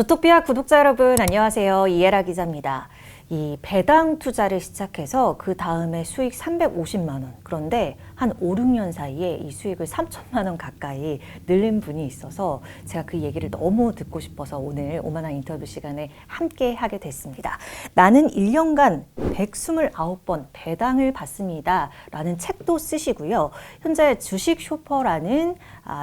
주토피아 구독자 여러분 안녕하세요. 이해라 기자입니다. 이 배당 투자를 시작해서 그 다음에 수익 350만 원. 그런데 한 5, 6년 사이에 이 수익을 3천만 원 가까이 늘린 분이 있어서 제가 그 얘기를 너무 듣고 싶어서 오늘 오만한 인터뷰 시간에 함께 하게 됐습니다. 나는 1년간 129번 배당을 받습니다. 라는 책도 쓰시고요. 현재 주식 쇼퍼라는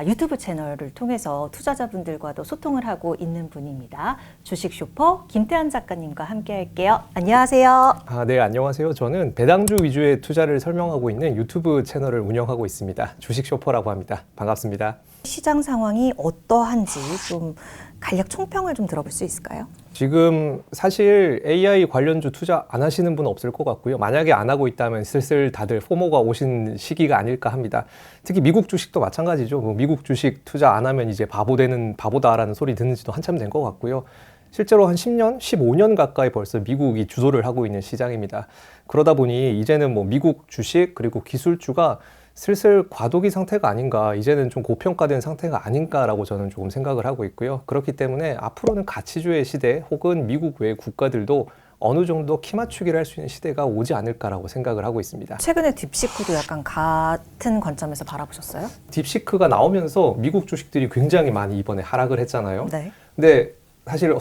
유튜브 채널을 통해서 투자자분들과도 소통을 하고 있는 분입니다. 주식 쇼퍼 김태환 작가님과 함께 할게요. 안녕하세요. 네, 안녕하세요. 저는 배당주 위주의 투자를 설명하고 있는 유튜브 채널을 운영하고 있습니다. 주식 쇼퍼라고 합니다. 반갑습니다. 시장 상황이 어떠한지 좀 간략 총평을 좀 들어볼 수 있을까요? 지금 사실 AI 관련주 투자 안 하시는 분 없을 것 같고요. 만약에 안 하고 있다면 슬슬 다들 포모가 오신 시기가 아닐까 합니다. 특히 미국 주식도 마찬가지죠. 미국 주식 투자 안 하면 이제 바보다라는 소리 듣는 지도 한참 된 것 같고요. 실제로 한 10년, 15년 가까이 벌써 미국이 주도를 하고 있는 시장입니다. 그러다 보니 이제는 미국 주식 그리고 기술주가 슬슬 과도기 상태가 아닌가, 이제는 좀 고평가된 상태가 아닌가라고 저는 조금 생각을 하고 있고요. 그렇기 때문에 앞으로는 가치주의 시대 혹은 미국 외 국가들도 어느 정도 키 맞추기를 할 수 있는 시대가 오지 않을까라고 생각을 하고 있습니다. 최근에 딥시크도 약간 같은 관점에서 바라보셨어요? 딥시크가 나오면서 미국 주식들이 굉장히 많이 이번에 하락을 했잖아요. 네. 근데 사실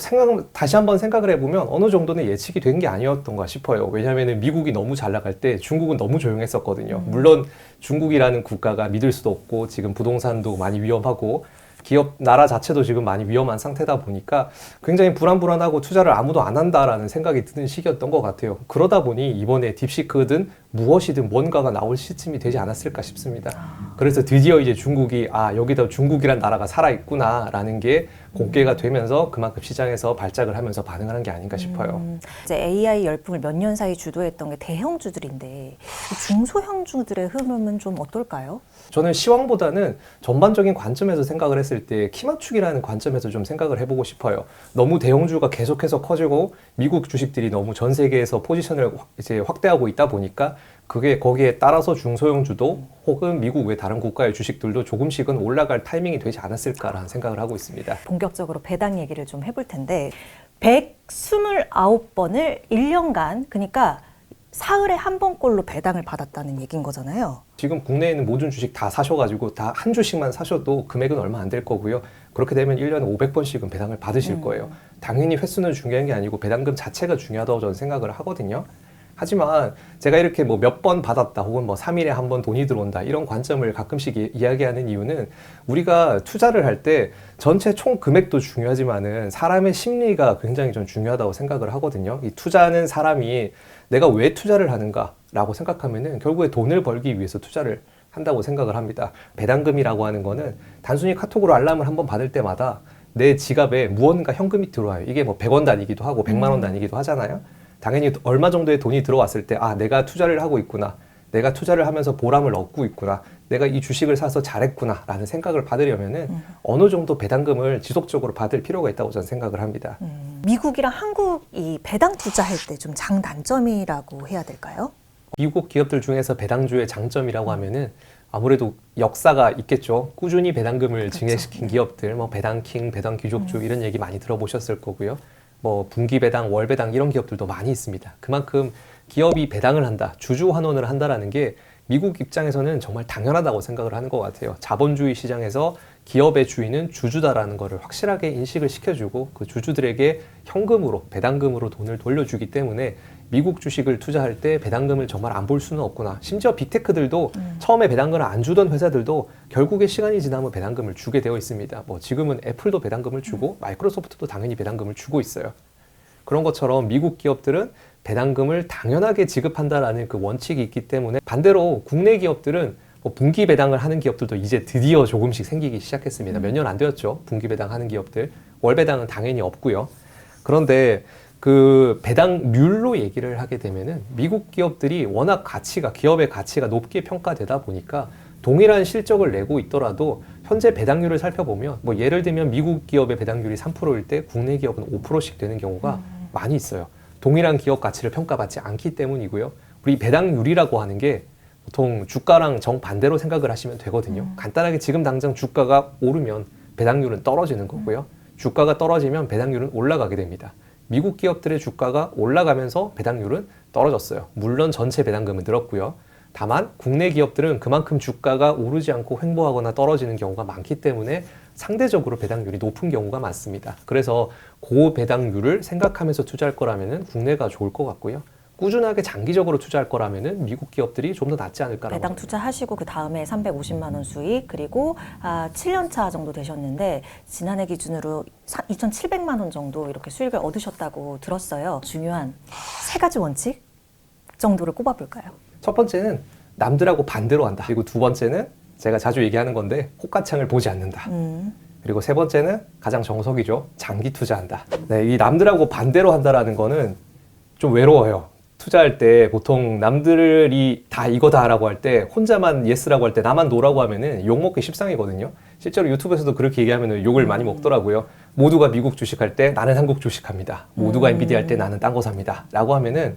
다시 한번 생각을 해보면 어느 정도는 예측이 된 게 아니었던가 싶어요. 왜냐하면 미국이 너무 잘 나갈 때 중국은 너무 조용했었거든요. 물론 중국이라는 국가가 믿을 수도 없고 지금 부동산도 많이 위험하고 나라 자체도 지금 많이 위험한 상태다 보니까 굉장히 불안하고 투자를 아무도 안 한다라는 생각이 드는 시기였던 것 같아요. 그러다 보니 이번에 딥시크든 무엇이든 뭔가가 나올 시점이 되지 않았을까 싶습니다. 그래서 드디어 이제 중국이 여기다 중국이란 나라가 살아있구나라는 게 공개가 되면서 그만큼 시장에서 발작을 하면서 반응을 한 게 아닌가 싶어요. 이제 AI 열풍을 몇 년 사이 주도했던 게 대형주들인데 중소형주들의 흐름은 좀 어떨까요? 저는 시황보다는 전반적인 관점에서 생각을 했을 때 키 맞추기라는 관점에서 좀 생각을 해보고 싶어요. 너무 대형주가 계속해서 커지고 미국 주식들이 너무 전 세계에서 포지션을 이제 확대하고 있다 보니까 거기에 따라서 중소형주도 혹은 미국 외 다른 국가의 주식들도 조금씩은 올라갈 타이밍이 되지 않았을까라는 생각을 하고 있습니다. 본격적으로 배당 얘기를 좀 해볼 텐데 129번을 1년간 그러니까 사흘에 한 번꼴로 배당을 받았다는 얘기인 거잖아요. 지금 국내에 있는 모든 주식 다 사셔가지고 다 한 주씩만 사셔도 금액은 얼마 안 될 거고요. 그렇게 되면 1년에 500번씩은 배당을 받으실 거예요. 당연히 횟수는 중요한 게 아니고 배당금 자체가 중요하다고 저는 생각을 하거든요. 하지만 제가 이렇게 몇 번 받았다 혹은 3일에 한 번 돈이 들어온다 이런 관점을 가끔씩 이야기하는 이유는 우리가 투자를 할 때 전체 총 금액도 중요하지만은 사람의 심리가 굉장히 좀 중요하다고 생각을 하거든요. 이 투자하는 사람이 내가 왜 투자를 하는가라고 생각하면은 결국에 돈을 벌기 위해서 투자를 한다고 생각을 합니다. 배당금이라고 하는 거는 단순히 카톡으로 알람을 한번 받을 때마다 내 지갑에 무언가 현금이 들어와요. 이게 100원 단위기도 하고 100만 원 단위기도 하잖아요. 당연히 얼마 정도의 돈이 들어왔을 때 내가 투자를 하고 있구나. 내가 투자를 하면서 보람을 얻고 있구나. 내가 이 주식을 사서 잘했구나 라는 생각을 받으려면은 어느 정도 배당금을 지속적으로 받을 필요가 있다고 저는 생각을 합니다. 미국이랑 한국이 배당 투자할 때 좀 장단점이라고 해야 될까요? 미국 기업들 중에서 배당주의 장점이라고 하면은 아무래도 역사가 있겠죠. 꾸준히 배당금을 증액시킨 기업들, 배당킹, 배당귀족주 이런 얘기 많이 들어보셨을 거고요. 분기배당, 월배당 이런 기업들도 많이 있습니다. 그만큼 기업이 배당을 한다, 주주환원을 한다라는 게 미국 입장에서는 정말 당연하다고 생각을 하는 것 같아요. 자본주의 시장에서 기업의 주인은 주주다라는 것을 확실하게 인식을 시켜주고 그 주주들에게 현금으로, 배당금으로 돈을 돌려주기 때문에 미국 주식을 투자할 때 배당금을 정말 안 볼 수는 없구나. 심지어 빅테크들도 처음에 배당금을 안 주던 회사들도 결국에 시간이 지나면 배당금을 주게 되어 있습니다. 지금은 애플도 배당금을 주고 마이크로소프트도 당연히 배당금을 주고 있어요. 그런 것처럼 미국 기업들은 배당금을 당연하게 지급한다라는 그 원칙이 있기 때문에 반대로 국내 기업들은 분기 배당을 하는 기업들도 이제 드디어 조금씩 생기기 시작했습니다. 몇 년 안 되었죠. 분기 배당 하는 기업들. 월 배당은 당연히 없고요. 그런데 그 배당률로 얘기를 하게 되면은 미국 기업들이 워낙 기업의 가치가 높게 평가되다 보니까 동일한 실적을 내고 있더라도 현재 배당률을 살펴보면 예를 들면 미국 기업의 배당률이 3%일 때 국내 기업은 5%씩 되는 경우가 많이 있어요. 동일한 기업 가치를 평가받지 않기 때문이고요. 우리 배당률이라고 하는 게 보통 주가랑 정반대로 생각을 하시면 되거든요. 간단하게 지금 당장 주가가 오르면 배당률은 떨어지는 거고요. 주가가 떨어지면 배당률은 올라가게 됩니다. 미국 기업들의 주가가 올라가면서 배당률은 떨어졌어요. 물론 전체 배당금은 늘었고요. 다만 국내 기업들은 그만큼 주가가 오르지 않고 횡보하거나 떨어지는 경우가 많기 때문에 상대적으로 배당률이 높은 경우가 많습니다. 그래서 고배당률을 생각하면서 투자할 거라면 국내가 좋을 것 같고요. 꾸준하게 장기적으로 투자할 거라면 미국 기업들이 좀 더 낫지 않을까라고 배당 투자하시고 그 다음에 350만 원 수익 그리고 7년 차 정도 되셨는데 지난해 기준으로 2,700만 원 정도 이렇게 수익을 얻으셨다고 들었어요. 중요한 세 가지 원칙 정도를 꼽아볼까요? 첫 번째는 남들하고 반대로 한다. 그리고 두 번째는 제가 자주 얘기하는 건데 호가창을 보지 않는다. 그리고 세 번째는 가장 정석이죠. 장기 투자한다. 네, 이 남들하고 반대로 한다라는 거는 좀 외로워요. 투자할 때 보통 남들이 다 이거다라고 할 때 혼자만 예스라고 할 때 나만 노라고 하면은 욕먹기 십상이거든요. 실제로 유튜브에서도 그렇게 얘기하면 욕을 많이 먹더라고요. 모두가 미국 주식할 때 나는 한국 주식합니다. 모두가 엔비디아 할 때 나는 딴 거 삽니다. 라고 하면은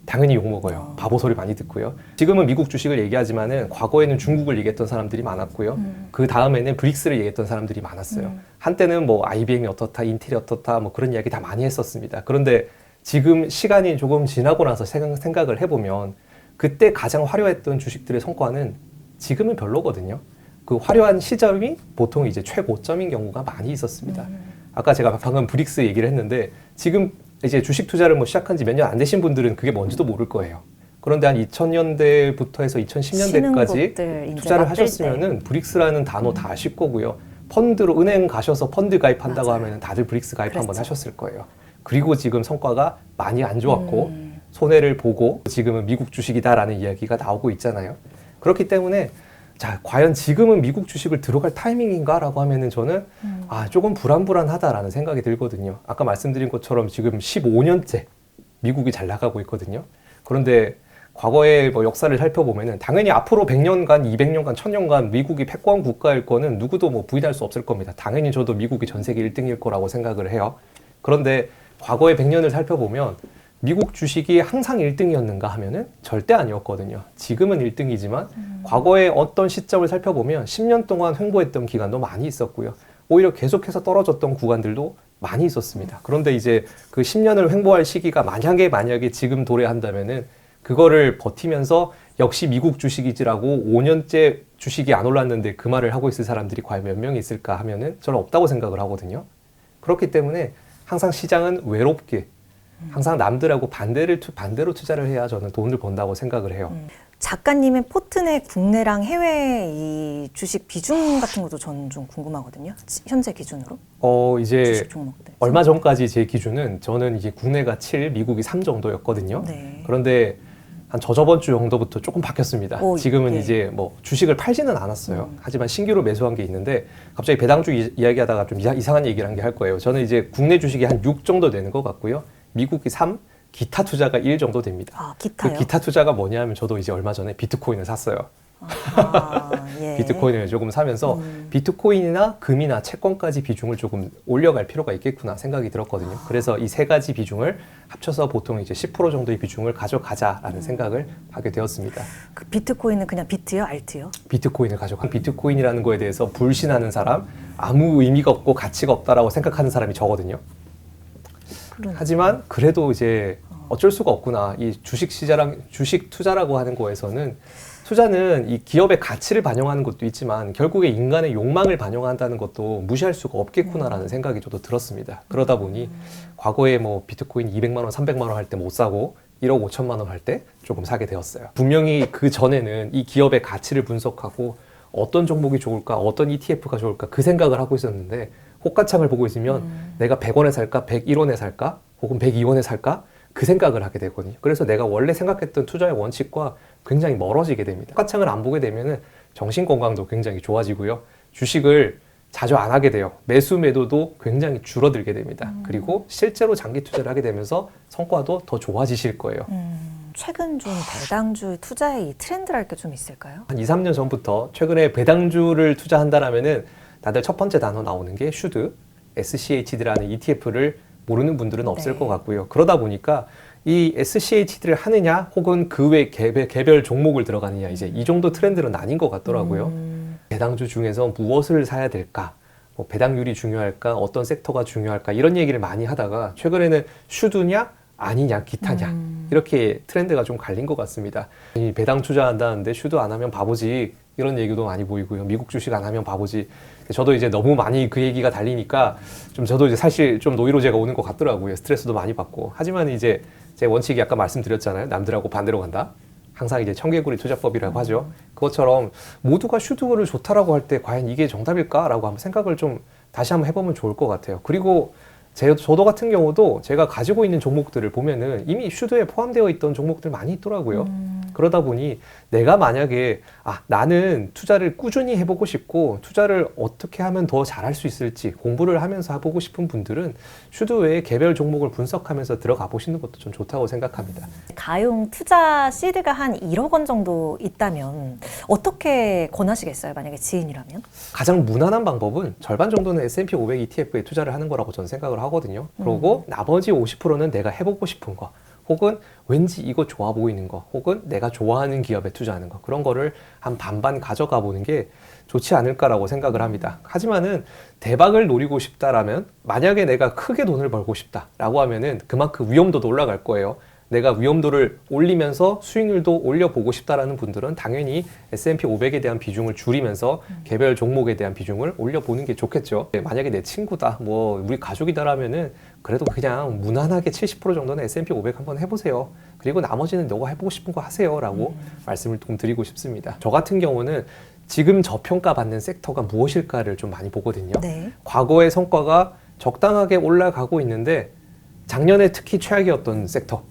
당연히 욕먹어요. 바보 소리 많이 듣고요. 지금은 미국 주식을 얘기하지만은 과거에는 중국을 얘기했던 사람들이 많았고요. 그 다음에는 브릭스를 얘기했던 사람들이 많았어요. 한때는 뭐 IBM이 어떻다, 인텔이 어떻다 뭐 그런 이야기 다 많이 했었습니다. 그런데 지금 시간이 조금 지나고 나서 생각을 해보면 그때 가장 화려했던 주식들의 성과는 지금은 별로거든요. 그 화려한 시점이 보통 이제 최고점인 경우가 많이 있었습니다. 아까 제가 방금 브릭스 얘기를 했는데 지금 이제 주식 투자를 뭐 시작한 지 몇 년 안 되신 분들은 그게 뭔지도 모를 거예요. 그런데 한 2000년대부터 해서 2010년대까지 투자를 하셨으면은 브릭스라는 단어 다 아실 거고요. 펀드로 은행 가셔서 펀드 가입한다고 하면은 다들 브릭스 가입 한번 하셨을 거예요. 그리고 지금 성과가 많이 안 좋았고 손해를 보고 지금은 미국 주식이다라는 이야기가 나오고 있잖아요. 그렇기 때문에 자, 과연 지금은 미국 주식을 들어갈 타이밍인가라고 하면은 저는 조금 불안불안하다라는 생각이 들거든요. 아까 말씀드린 것처럼 지금 15년째 미국이 잘 나가고 있거든요. 그런데 과거의 뭐 역사를 살펴보면은 당연히 앞으로 100년간, 200년간, 1000년간 미국이 패권 국가일 거는 누구도 뭐 부인할 수 없을 겁니다. 당연히 저도 미국이 전 세계 1등일 거라고 생각을 해요. 그런데 과거의 100년을 살펴보면 미국 주식이 항상 1등이었는가 하면은 절대 아니었거든요. 지금은 1등이지만 과거의 어떤 시점을 살펴보면 10년 동안 횡보했던 기간도 많이 있었고요. 오히려 계속해서 떨어졌던 구간들도 많이 있었습니다. 그런데 이제 그 10년을 횡보할 시기가 만약에 지금 도래한다면은 그거를 버티면서 역시 미국 주식이지라고 5년째 주식이 안 올랐는데 그 말을 하고 있을 사람들이 과연 몇 명이 있을까 하면은 저는 없다고 생각을 하거든요. 그렇기 때문에 항상 시장은 외롭게 항상 남들하고 반대로 투자를 해야 저는 돈을 번다고 생각을 해요. 작가님의 포트 내 국내랑 해외 이 주식 비중 같은 것도 저는 좀 궁금하거든요. 현재 기준으로. 이제 주식 종목들. 얼마 전까지 제 기준은 저는 이제 국내가 7, 미국이 3 정도였거든요. 네. 그런데 한 저번 주 정도부터 조금 바뀌었습니다. 지금은 예. 이제 뭐 주식을 팔지는 않았어요. 하지만 신규로 매수한 게 있는데 갑자기 배당주 이야기하다가 좀 이상한 얘기를 한 게 할 거예요. 저는 이제 국내 주식이 한 6 정도 되는 것 같고요. 미국이 3, 기타 투자가 1 정도 됩니다. 기타요? 그 기타 투자가 뭐냐면 저도 이제 얼마 전에 비트코인을 샀어요. 예. 비트코인을 조금 사면서 비트코인이나 금이나 채권까지 비중을 조금 올려갈 필요가 있겠구나 생각이 들었거든요. 그래서 이 세 가지 비중을 합쳐서 보통 이제 10% 정도의 비중을 가져가자라는 생각을 하게 되었습니다. 그 비트코인은 그냥 비트요, 알트요? 비트코인을 가져가. 비트코인이라는 거에 대해서 불신하는 사람, 아무 의미가 없고 가치가 없다라고 생각하는 사람이 적거든요. 하지만 그래도 이제 어쩔 수가 없구나. 이 주식 투자라고 하는 거에서는 투자는 이 기업의 가치를 반영하는 것도 있지만 결국에 인간의 욕망을 반영한다는 것도 무시할 수가 없겠구나라는 생각이 저도 들었습니다. 그러다 보니 과거에 뭐 비트코인 200만 원, 300만 원 할 때 못 사고 1억 5천만 원 할 때 조금 사게 되었어요. 분명히 그 전에는 이 기업의 가치를 분석하고 어떤 종목이 좋을까, 어떤 ETF가 좋을까 그 생각을 하고 있었는데 호가창을 보고 있으면 내가 100원에 살까, 101원에 살까, 혹은 102원에 살까 그 생각을 하게 되거든요. 그래서 내가 원래 생각했던 투자의 원칙과 굉장히 멀어지게 됩니다. 호가창을 안 보게 되면은 정신 건강도 굉장히 좋아지고요. 주식을 자주 안 하게 돼요. 매수 매도도 굉장히 줄어들게 됩니다. 그리고 실제로 장기 투자를 하게 되면서 성과도 더 좋아지실 거예요. 최근 좀 배당주 투자의 이 트렌드랄 게 좀 있을까요? 한 2, 3년 전부터 최근에 배당주를 투자한다라면은 다들 첫 번째 단어 나오는 게 슈드, SCHD라는 ETF를 모르는 분들은 없을 것 같고요. 그러다 보니까 이 SCHD를 하느냐 혹은 그 외 개별 종목을 들어가느냐 이제 이 정도 트렌드는 아닌 것 같더라고요. 배당주 중에서 무엇을 사야 될까? 뭐 배당률이 중요할까, 어떤 섹터가 중요할까 이런 얘기를 많이 하다가 최근에는 슈드냐 아니냐 기타냐 이렇게 트렌드가 좀 갈린 것 같습니다. 이 배당 투자한다는데 슈드 안 하면 바보지 이런 얘기도 많이 보이고요. 미국 주식 안 하면 바보지. 저도 이제 너무 많이 그 얘기가 달리니까 좀 저도 이제 사실 좀 노이로제가 오는 것 같더라고요. 스트레스도 많이 받고. 하지만 이제 제 원칙이 아까 말씀드렸잖아요. 남들하고 반대로 간다. 항상 이제 청개구리 투자법이라고 하죠. 그것처럼 모두가 슈드를 좋다라고 할 때 과연 이게 정답일까라고 한번 생각을 좀 다시 한번 해보면 좋을 것 같아요. 그리고 저도 같은 경우도 제가 가지고 있는 종목들을 보면은 이미 슈드에 포함되어 있던 종목들 많이 있더라고요. 그러다 보니 내가 만약에 나는 투자를 꾸준히 해보고 싶고 투자를 어떻게 하면 더 잘할 수 있을지 공부를 하면서 해보고 싶은 분들은 슈드 외에 개별 종목을 분석하면서 들어가 보시는 것도 좀 좋다고 생각합니다. 가용 투자 시드가 한 1억 원 정도 있다면 어떻게 권하시겠어요? 만약에 지인이라면? 가장 무난한 방법은 절반 정도는 S&P 500 ETF에 투자를 하는 거라고 저는 생각을 하거든요. 그리고 나머지 50%는 내가 해보고 싶은 거 혹은 왠지 이거 좋아 보이는 거 혹은 내가 좋아하는 기업에 투자하는 거 그런 거를 한 반반 가져가 보는 게 좋지 않을까라고 생각을 합니다. 하지만은 대박을 노리고 싶다라면 만약에 내가 크게 돈을 벌고 싶다라고 하면은 그만큼 위험도도 올라갈 거예요. 내가 위험도를 올리면서 수익률도 올려보고 싶다라는 분들은 당연히 S&P 500에 대한 비중을 줄이면서 개별 종목에 대한 비중을 올려보는 게 좋겠죠. 만약에 내 친구다, 뭐 우리 가족이다라면은 그래도 그냥 무난하게 70% 정도는 S&P 500 한번 해보세요. 그리고 나머지는 너가 해보고 싶은 거 하세요 라고 말씀을 좀 드리고 싶습니다. 저 같은 경우는 지금 저평가받는 섹터가 무엇일까를 좀 많이 보거든요. 네. 과거의 성과가 적당하게 올라가고 있는데 작년에 특히 최악이었던 섹터,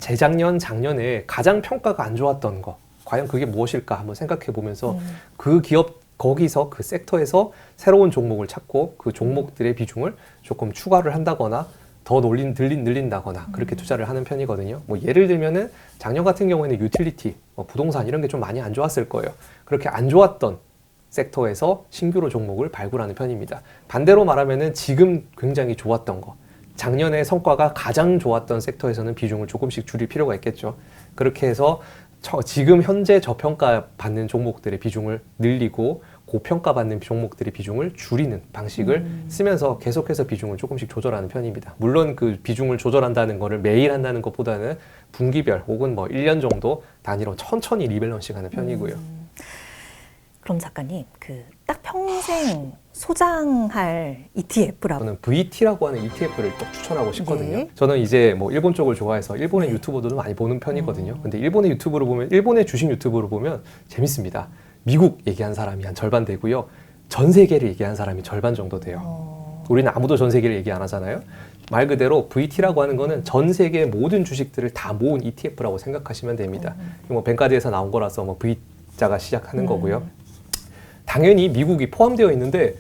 재작년, 작년에 가장 평가가 안 좋았던 거 과연 그게 무엇일까 한번 생각해 보면서 그 기업 거기서 그 섹터에서 새로운 종목을 찾고 그 종목들의 비중을 조금 추가를 한다거나 더 늘린다거나 그렇게 투자를 하는 편이거든요. 뭐 예를 들면은 작년 같은 경우에는 유틸리티, 부동산 이런 게 좀 많이 안 좋았을 거예요. 그렇게 안 좋았던 섹터에서 신규로 종목을 발굴하는 편입니다. 반대로 말하면은 지금 굉장히 좋았던 거, 작년에 성과가 가장 좋았던 섹터에서는 비중을 조금씩 줄일 필요가 있겠죠. 그렇게 해서 지금 현재 저평가 받는 종목들의 비중을 늘리고 고평가 받는 종목들의 비중을 줄이는 방식을 쓰면서 계속해서 비중을 조금씩 조절하는 편입니다. 물론 그 비중을 조절한다는 거를 매일 한다는 것보다는 분기별 혹은 뭐 1년 정도 단위로 천천히 리밸런싱 하는 편이고요. 그럼 작가님, 딱 평생 소장할 ETF라고. 저는 VT라고 하는 ETF를 또 추천하고 싶거든요. 네. 저는 이제 뭐 일본 쪽을 좋아해서 일본의 유튜버들도 많이 보는 편이거든요. 근데 일본의 유튜브로 보면, 일본의 주식 유튜브로 보면 재밌습니다. 미국 얘기한 사람이 한 절반 되고요. 전 세계를 얘기한 사람이 절반 정도 돼요. 우리는 아무도 전 세계를 얘기 안 하잖아요. 말 그대로 VT라고 하는 거는 전 세계의 모든 주식들을 다 모은 ETF라고 생각하시면 됩니다. 뭐 뱅카드에서 나온 거라서 뭐 V자가 시작하는 거고요. 당연히 미국이 포함되어 있는데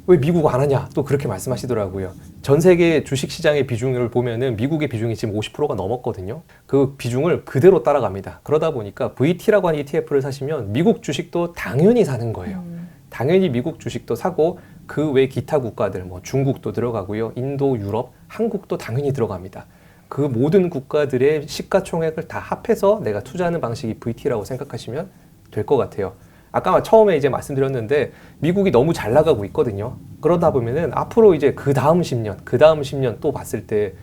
왜 미국 안 하냐 또 그렇게 말씀하시더라고요. 전 세계 주식시장의 비중을 보면은 미국의 비중이 지금 50%가 넘었거든요. 그 비중을 그대로 따라갑니다. 그러다 보니까 VT라고 하는 ETF를 사시면 미국 주식도 당연히 사는 거예요. 당연히 미국 주식도 사고 그 외 기타 국가들 뭐 중국도 들어가고요. 인도, 유럽, 한국도 당연히 들어갑니다. 그 모든 국가들의 시가총액을 다 합해서 내가 투자하는 방식이 VT라고 생각하시면 될 것 같아요. 아까 처음에 이제 말씀드렸는데 미국이 너무 잘 나가고 있거든요. 그러다 보면은 앞으로 이제 그 다음 10년 또 봤을 때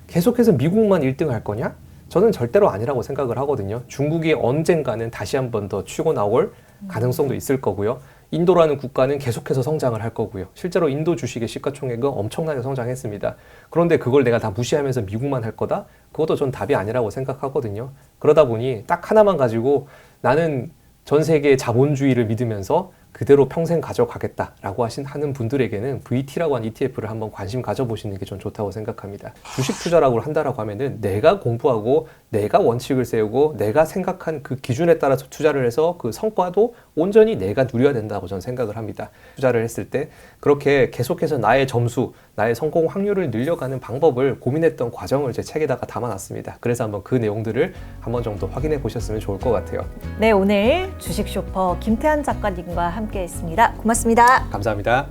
계속해서 미국만 1등 할 거냐? 저는 절대로 아니라고 생각을 하거든요. 중국이 언젠가는 다시 한 번 더 치고 나올 가능성도 있을 거고요. 인도라는 국가는 계속해서 성장을 할 거고요. 실제로 인도 주식의 시가총액은 엄청나게 성장했습니다. 그런데 그걸 내가 다 무시하면서 미국만 할 거다? 그것도 전 답이 아니라고 생각하거든요. 그러다 보니 딱 하나만 가지고 나는 전 세계의 자본주의를 믿으면서 그대로 평생 가져가겠다라고 하는 분들에게는 VT라고 하는 ETF를 한번 관심 가져보시는 게 전 좋다고 생각합니다. 주식 투자라고 한다라고 하면은 내가 공부하고 내가 원칙을 세우고 내가 생각한 그 기준에 따라서 투자를 해서 그 성과도 온전히 내가 누려야 된다고 저는 생각을 합니다. 투자를 했을 때 그렇게 계속해서 나의 점수, 나의 성공 확률을 늘려가는 방법을 고민했던 과정을 제 책에다가 담아놨습니다. 그래서 한번 그 내용들을 한번 정도 확인해 보셨으면 좋을 것 같아요. 네, 오늘 주식 쇼퍼 김태한 작가님과 함께했습니다. 고맙습니다. 감사합니다.